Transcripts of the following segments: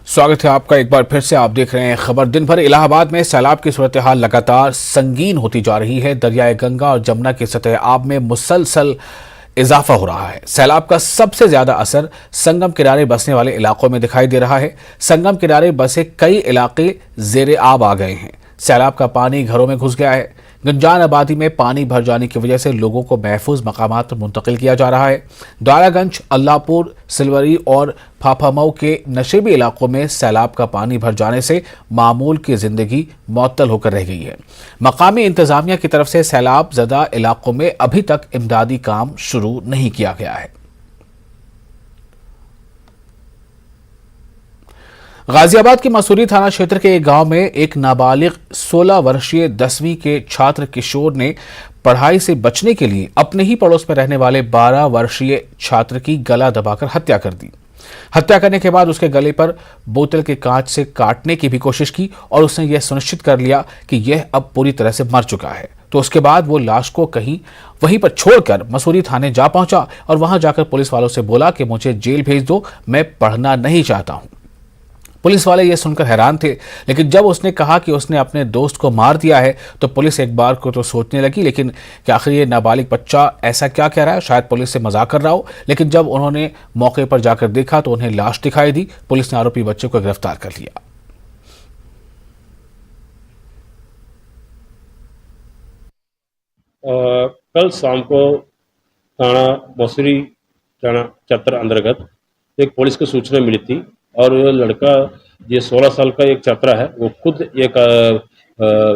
स्वागत है आपका एक बार फिर से। आप देख रहे हैं खबर दिन भर। इलाहाबाद में सैलाब की सूरत हाल लगातार संगीन होती जा रही है। दरियाए गंगा और जमुना की सतह आब में मुसलसल इजाफा हो रहा है। सैलाब का सबसे ज्यादा असर संगम किनारे बसने वाले इलाकों में दिखाई दे रहा है। संगम किनारे बसे कई इलाके जेर आब आ गए हैं। सैलाब का पानी घरों में घुस गया है। गंजान आबादी में पानी भर जाने की वजह से लोगों को महफूज मकामात पर मुंतकिल किया जा रहा है। द्वारागंज, अल्लाहपुर, सिलवरी और फाफामऊ के नशेबी इलाकों में सैलाब का पानी भर जाने से मामूल की जिंदगी मुअत्तल होकर रह गई है। मकामी इंतजामिया की तरफ से सैलाब ज़दा इलाकों में अभी तक इमदादी काम शुरू नहीं किया गया है। गाजियाबाद के मसूरी थाना क्षेत्र के एक गांव में एक नाबालिग 16 वर्षीय 10वीं के छात्र किशोर ने पढ़ाई से बचने के लिए अपने ही पड़ोस में रहने वाले 12 वर्षीय छात्र की गला दबाकर हत्या कर दी। हत्या करने के बाद उसके गले पर बोतल के कांच से काटने की भी कोशिश की और उसने यह सुनिश्चित कर लिया कि यह अब पूरी तरह से मर चुका है। तो उसके बाद वो लाश को वहीं पर छोड़कर मसूरी थाने जा पहुंचा और वहां जाकर पुलिस वालों से बोला कि मुझे जेल भेज दो, मैं पढ़ना नहीं चाहता हूं। पुलिस वाले ये सुनकर हैरान थे, लेकिन जब उसने कहा कि उसने अपने दोस्त को मार दिया है तो पुलिस एक बार को तो सोचने लगी लेकिन कि आखिर ये नाबालिग बच्चा ऐसा क्या कह रहा है, शायद पुलिस से मजाक कर रहा हो। लेकिन जब उन्होंने मौके पर जाकर देखा तो उन्हें लाश दिखाई दी। पुलिस ने आरोपी बच्चे को गिरफ्तार कर लिया। कल शाम को थाना मसूरी थाना चतर अंतर्गत एक पुलिस को सूचना मिली थी और वो लड़का ये 16 साल का एक छात्रा है, वो खुद एक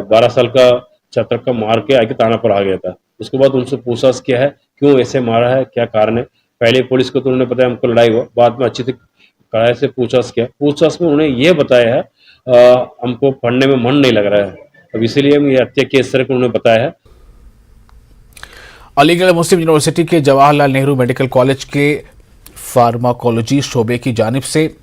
12 साल का छात्र का मार के आके थाना पर आ गया था। उसके बाद उनसे पूछताछ किया है क्यों ऐसे मारा है, क्या कारण है। पहले पुलिस को तो उन्होंने बताया हमको लड़ाई हुआ, बाद में अच्छी कड़ाई से पूछताछ किया। पूछताछ में उन्होंने ये बताया है हमको पढ़ने में मन नहीं लग रहा है, अब इसीलिए हम ये हत्या के इस तरह को उन्होंने बताया है। अलीगढ़ मुस्लिम यूनिवर्सिटी के जवाहरलाल नेहरू मेडिकल कॉलेज के फार्माकोलॉजी शोबे की जानिब से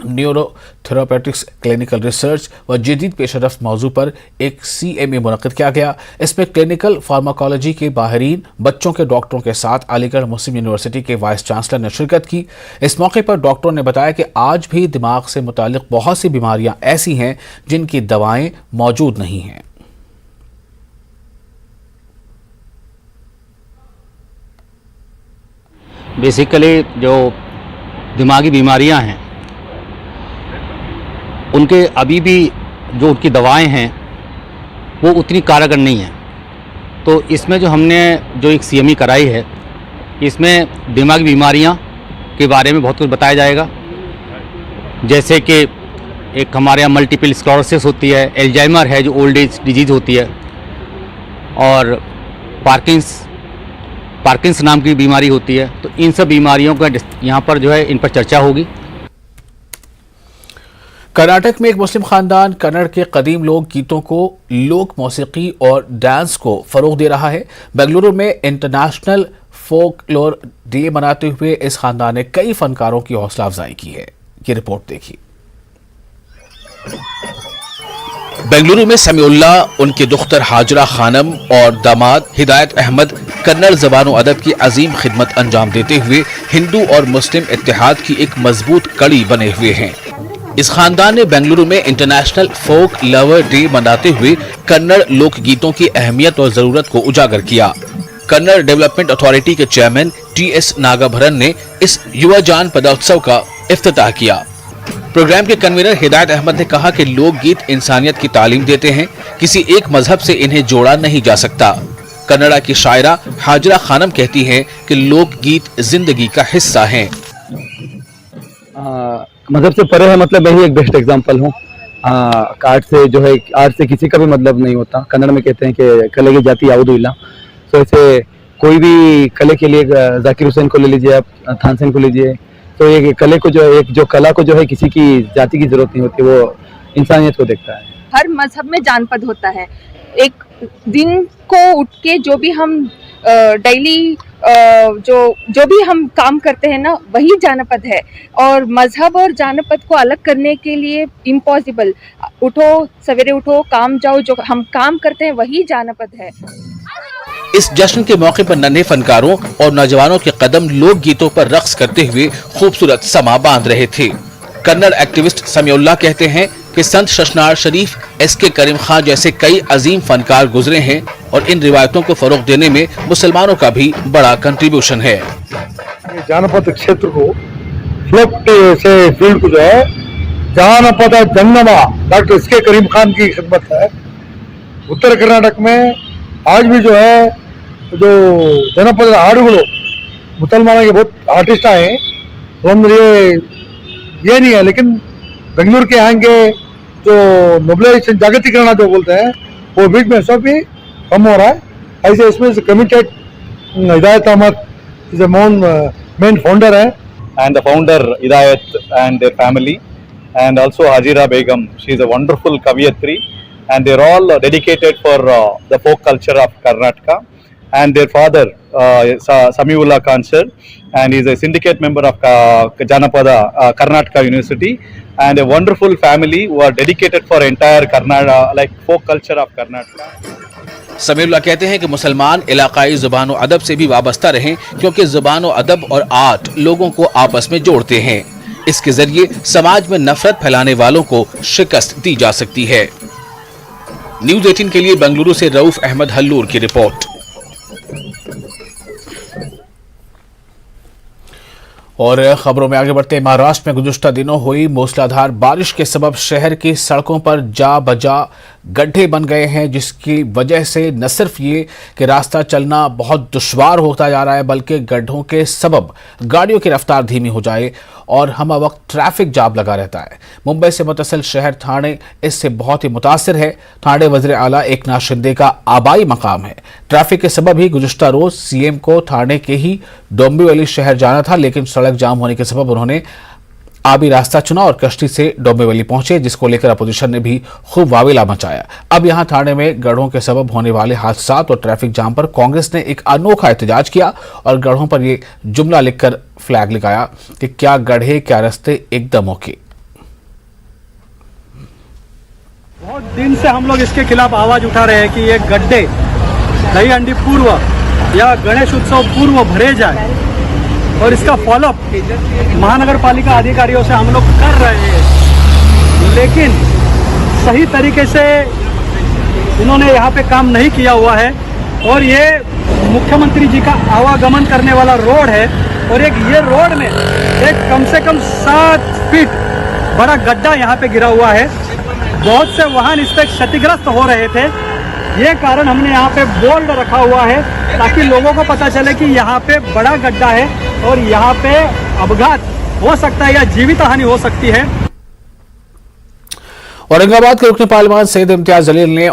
न्यूरोथेरापेटिक्स क्लिनिकल रिसर्च व जदीद पेशरफ्त मौजू पर एक CMA मुनक्किद किया गया। इसमें क्लिनिकल फार्माकोलॉजी के माहिरीन, बच्चों के डॉक्टरों के साथ अलीगढ़ मुस्लिम यूनिवर्सिटी के वाइस चांसलर ने शिरकत की। इस मौके पर डॉक्टरों ने बताया कि आज भी दिमाग से मुताल्लिक बहुत सी बीमारियां ऐसी हैं जिनकी दवाएं मौजूद नहीं हैं। बेसिकली जो दिमागी बीमारियां हैं उनके अभी भी जो उनकी दवाएं हैं वो उतनी कारगर नहीं हैं। तो इसमें जो हमने जो एक CME कराई है, इसमें दिमागी बीमारियां के बारे में बहुत कुछ बताया जाएगा। जैसे कि एक हमारे यहाँ मल्टीपल स्क्लेरोसिस होती है, एल्जाइमर है जो ओल्ड एज डिजीज़ होती है, और पार्किंस नाम की बीमारी होती है। तो इन सब बीमारियों का यहाँ पर जो है इन पर चर्चा होगी। कर्नाटक में एक मुस्लिम खानदान कन्नड़ के कदीम लोक गीतों को, लोक मौसीकी और डांस को फरोग दे रहा है। बेंगलुरु में इंटरनेशनल फोकलोर डे मनाते हुए इस खानदान ने कई फनकारों की हौसला अफजाई की है। ये रिपोर्ट देखिए। बेंगलुरु में समीउल्लाह, उनकी दुख्तर हाजरा खानम और दामाद हिदायत अहमद कन्नड़ ज़बान अदब की अजीम खिदमत अंजाम देते हुए हिंदू और मुस्लिम इत्तेहाद की एक मजबूत कड़ी बने हुए हैं। इस खानदान ने बेंगलुरु में इंटरनेशनल फोक लवर डे मनाते हुए कन्नड़ लोक गीतों की अहमियत और जरूरत को उजागर किया। कन्नड़ डेवलपमेंट अथॉरिटी के चेयरमैन TS नागाभरन ने इस युवा जान पदोत्सव का इफ्तिताह किया। प्रोग्राम के कन्वीनर हिदायत अहमद ने कहा कि लोकगीत इंसानियत की तालीम देते हैं, किसी एक मजहब से इन्हें जोड़ा नहीं जा सकता। कन्नड़ा की शायरा हाजरा खानम कहती हैं कि लोकगीत जिंदगी का हिस्सा हैं। मजहब से परे है, मतलब मैं ही एक बेस्ट एग्जांपल हूँ। आर्ट से जो है, आर्ट से किसी का भी मतलब नहीं होता। कन्नड़ में कहते हैं कि कले की जाति यावदू इला। तो ऐसे कोई भी कले के लिए जाकिर हुसैन को ले लीजिए, आप थानसेन को लीजिए, तो ये कले को जो कला को जो है किसी की जाति की जरूरत नहीं होती, वो इंसानियत को देखता है। हर मजहब में जानपद होता है। एक दिन को उठ के जो भी हम डेली जो भी हम काम करते हैं ना, वही जानपद है। और मजहब और जानपद को अलग करने के लिए इम्पॉसिबल। उठो, सवेरे उठो, काम जाओ, जो हम काम करते हैं वही जानपद है। इस जश्न के मौके पर नन्हे फनकारों और नौजवानों के कदम लोक गीतों पर रक्स करते हुए खूबसूरत समा बांध रहे थे। कन्नड़ एक्टिविस्ट समीउल्लाह कहते हैं कि संत शशनार शरीफ, एसके करीम खान जैसे कई अजीम फनकार गुजरे हैं और इन रिवायतों को फरोग देने में मुसलमानों का भी बड़ा कंट्रीब्यूशन है। जानपद क्षेत्र को फ्लड से फील्ड को जो है जानपद जंगमा डॉक्टर एसके करीम खान की खिदमत है। उत्तर कर्नाटक में आज भी जो है जो जनपद हाड़ुगलो मुसलमानों के बहुत आर्टिस्ट आए हैं, तो हम ये नहीं है, लेकिन बेंगलुरु के यहाँ के जो नोबलाइजेशन जागतिकरण जो बोलते हैं वो बीच में सब भी कम हो रहा है। ऐसे इसमें कमिटेड हिदायत अहमद इज मेन फाउंडर है, and the founder Hidayat and their family, and also Hajira Begum. She is a wonderful Kaviyatri, and they're all dedicated for the folk culture of Karnataka. And their father Samiullah Khan sir, and he is a syndicate member of Janapada Karnataka University, and a wonderful family who are dedicated for entire Karnataka, like folk culture of Karnataka. Samiullah कहते हैं कि मुसलमान इलाकाई ज़ुबान और अदब से भी वाबस्ता रहें, क्योंकि ज़ुबान और अदब और आर्ट लोगों को आपस में जोड़ते हैं। इसके जरिए समाज में नफरत फैलाने वालों को शिकस्त दी जा सकती है। न्यूज़ 18 के लिए बेंगलुरु से रऊफ अहमद हल्लूर की रिपोर्ट। और खबरों में आगे बढ़ते, महाराष्ट्र में गुज़श्ता दिनों हुई मूसलाधार बारिश के सबब शहर की सड़कों पर जा बजा गड्ढे बन गए हैं, जिसकी वजह से न सिर्फ ये कि रास्ता चलना बहुत दुश्वार होता जा रहा है, बल्कि गड्ढों के सबब गाड़ियों की रफ्तार धीमी हो जाए और हम वक्त ट्रैफिक जाम लगा रहता है। मुंबई से मुतसिल शहर ठाणे इससे बहुत ही मुतासिर है। ठाणे वज़ीर आला एकनाथ शिंदे का आबाई मकाम है। ट्रैफिक के सबब ही गुज़श्ता रोज सीएम को ठाणे के ही डोंबिवली शहर जाना था, लेकिन सड़क जाम होने के सबब उन्होंने आबी रास्ता चुना और कश्ती से डोंबिवली पहुंचे, जिसको लेकर अपोजिशन ने भी खूब वावेला मचाया। अब यहां ठाणे में गढ़ों के सबब होने वाले हादसात और ट्रैफिक जाम पर कांग्रेस ने एक अनोखा एहतजाज किया और गढ़ों पर ये जुमला लिखकर फ्लैग लगाया कि क्या गढ़े क्या रास्ते एकदम ओके। बहुत दिन से हम लोग इसके खिलाफ आवाज उठा रहे हैं कि ये गड्ढे दही हंडी पूर्व या गणेश उत्सव पूर्व भरे जाए, और इसका फॉलोअप महानगर पालिका अधिकारियों से हम लोग कर रहे हैं, लेकिन सही तरीके से इन्होंने यहाँ पे काम नहीं किया हुआ है। और ये मुख्यमंत्री जी का आवागमन करने वाला रोड है, और एक ये रोड में एक कम से कम 7 फीट बड़ा गड्ढा यहाँ पे गिरा हुआ है। बहुत से वाहन इस पर क्षतिग्रस्त हो रहे थे। ये कारण हमने यहाँ पे बोर्ड रखा हुआ है ताकि लोगों को पता चले कि यहाँ पे बड़ा गड्ढा है और यहाँ पे अपघात हो सकता है या जीवित हानि हो सकती है। औरंगाबाद के रुकने पार्लियामेंट सैयद इम्तियाज जलील ने